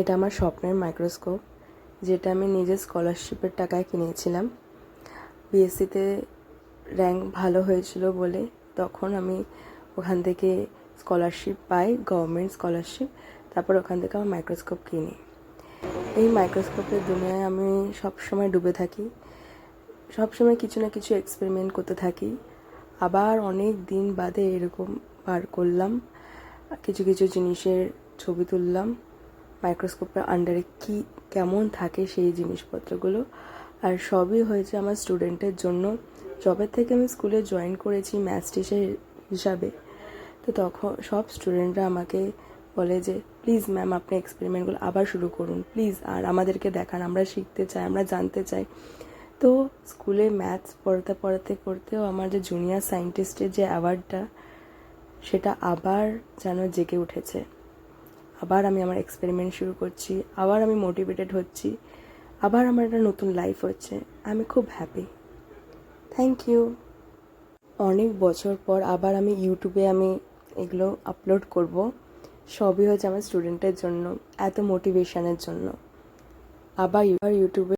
এটা আমার স্বপ্নের মাইক্রোস্কোপ, যেটা আমি নিজের স্কলারশিপের টাকায় কিনেছিলাম। বিএসসিতে র্যাঙ্ক ভালো হয়েছিল বলে তখন আমি ওখান থেকে স্কলারশিপ পাই, গভর্নমেন্ট স্কলারশিপ। তারপর ওখান থেকে আমার মাইক্রোস্কোপ কিনি। এই মাইক্রোস্কোপের দুনিয়ায় আমি সবসময় ডুবে থাকি, সবসময় কিছু না কিছু এক্সপেরিমেন্ট করতে থাকি। আবার অনেক দিন বাদে এরকম পার করলাম, কিছু কিছু জিনিসের ছবি তুললাম, মাইক্রোস্কোপের আন্ডারে কি কেমন থাকে সেই জিনিসপত্রগুলো। আর সবই হয়েছে আমার স্টুডেন্টের জন্য। যবে থেকে আমি স্কুলে জয়েন করেছি ম্যাথস টিচার হিসাবে, তো তখন সব স্টুডেন্টরা আমাকে বলে যে প্লিজ ম্যাম আপনি এক্সপেরিমেন্টগুলো আবার শুরু করুন প্লিজ, আর আমাদেরকে দেখান, আমরা শিখতে চাই, আমরা জানতে চাই। তো স্কুলে ম্যাথস পড়াতে পড়াতে করতেও আমার যে জুনিয়র সায়েন্টিস্টের যে অ্যাওয়ার্ডটা, সেটা আবার যেন জেগে উঠেছে। আবার আমি আমার এক্সপেরিমেন্ট শুরু করছি, আবার আমি মোটিভেটেড হচ্ছি, আবার আমার একটা নতুন লাইফ হচ্ছে। আমি খুব হ্যাপি। Thank you. অনেক বছর পর আবার আমি ইউটিউবে এগুলো আপলোড করব। সবই হচ্ছে আমার স্টুডেন্টের জন্য, এত মোটিভেশনের জন্য। আবার ইউটিউবে